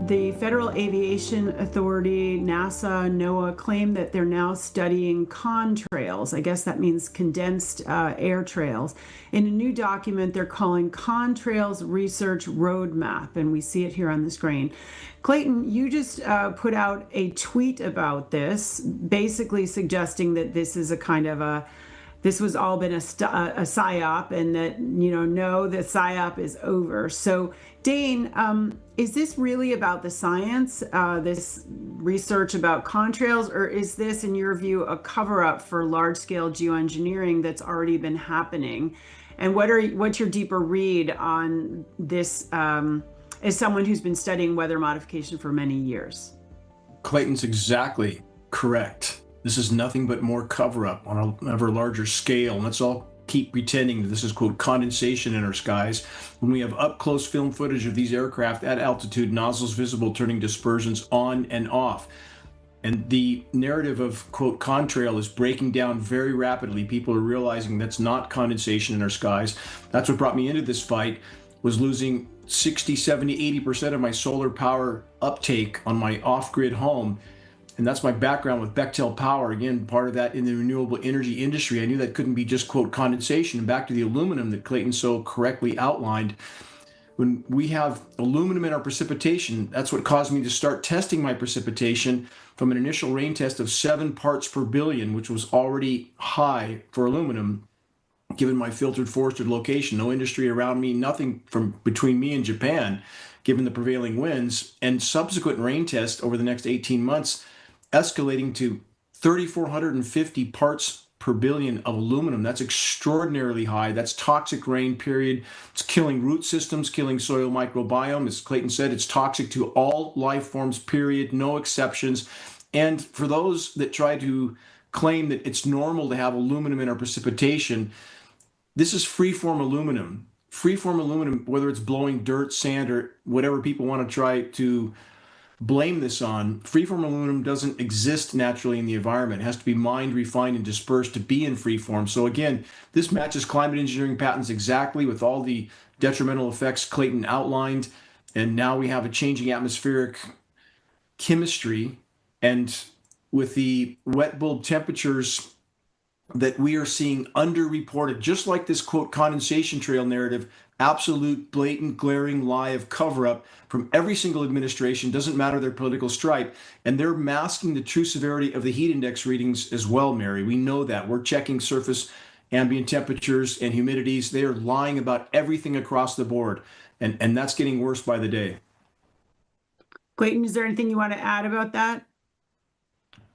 the Federal Aviation Authority, NASA, NOAA claim that they're now studying contrails. I guess that means condensed air trails. In a new document, they're calling Contrails Research Roadmap, and we see it here on the screen. Clayton, you just put out a tweet about this, basically suggesting that this is a kind of a this was all been a psyop, and that, no, the psyop is over. So, Dane, is this really about the science, this research about contrails, or is this, in your view, a cover-up for large-scale geoengineering that's already been happening? And what's your deeper read on this as someone who's been studying weather modification for many years? Clayton's exactly correct. This is nothing but more cover-up on an ever larger scale. And let's all keep pretending that this is, quote, condensation in our skies, when we have up-close film footage of these aircraft at altitude, nozzles visible, turning dispersions on and off. And the narrative of, quote, contrail is breaking down very rapidly. People are realizing that's not condensation in our skies. That's what brought me into this fight, was losing 60, 70, 80% of my solar power uptake on my off-grid home. And that's my background with Bechtel Power, again, part of that in the renewable energy industry. I knew that couldn't be just, quote, condensation. And back to the aluminum that Clayton so correctly outlined. When we have aluminum in our precipitation, that's what caused me to start testing my precipitation from an initial rain test of 7 parts per billion, which was already high for aluminum, given my filtered forested location, no industry around me, nothing from between me and Japan, given the prevailing winds, and subsequent rain tests over the next 18 months, escalating to 3,450 parts per billion of aluminum. That's extraordinarily high. That's toxic rain, period. It's killing root systems, killing soil microbiome. As Clayton said, it's toxic to all life forms, period, no exceptions. And for those that try to claim that it's normal to have aluminum in our precipitation, this is freeform aluminum. Freeform aluminum, whether it's blowing dirt, sand, or whatever people want to try to blame this on, freeform aluminum doesn't exist naturally in the environment. It has to be mined, refined, and dispersed to be in freeform. So again, this matches climate engineering patterns exactly with all the detrimental effects Clayton outlined. And now we have a changing atmospheric chemistry, and with the wet bulb temperatures that we are seeing underreported, just like this, quote, condensation trail narrative, absolute, blatant, glaring lie of cover-up from every single administration, doesn't matter their political stripe. And they're masking the true severity of the heat index readings as well, Mary. We know that. We're checking surface ambient temperatures and humidities. They are lying about everything across the board. And that's getting worse by the day. Clayton, is there anything you want to add about that?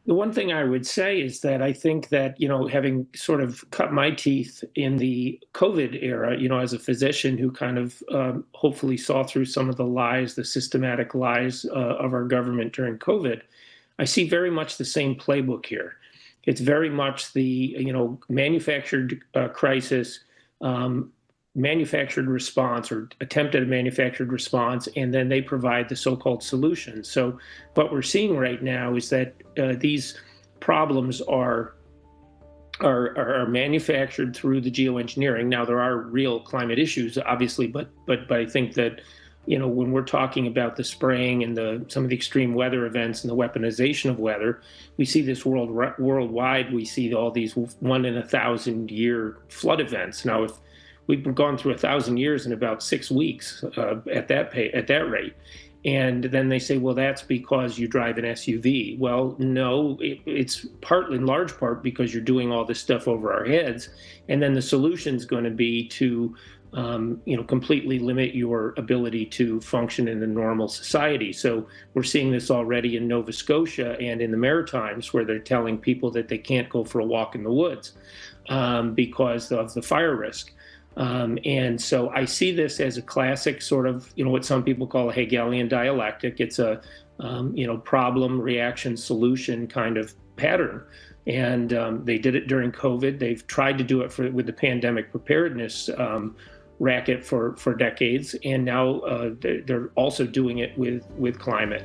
The one thing I would say is that I think that, having sort of cut my teeth in the COVID era, as a physician who kind of hopefully saw through some of the lies, the systematic lies of our government during COVID, I see very much the same playbook here. It's very much the, manufactured crisis, manufactured response, or attempted manufactured response, and then they provide the so-called solution. So what we're seeing right now is that these problems are manufactured through the geoengineering. Now, there are real climate issues, obviously, but I think that, when we're talking about the spraying and some of the extreme weather events and the weaponization of weather, we see this worldwide. We see all these 1 in 1,000 year flood events. Now, if we've gone through 1,000 years in about 6 weeks at that rate. And then they say, well, that's because you drive an SUV. Well, no, it's in large part because you're doing all this stuff over our heads. And then the solution is going to be to, completely limit your ability to function in a normal society. So we're seeing this already in Nova Scotia and in the Maritimes, where they're telling people that they can't go for a walk in the woods because of the fire risk. And so I see this as a classic sort of, what some people call a Hegelian dialectic. It's a, problem, reaction, solution kind of pattern. And they did it during COVID. They've tried to do it with the pandemic preparedness racket for decades. And now they're also doing it with climate.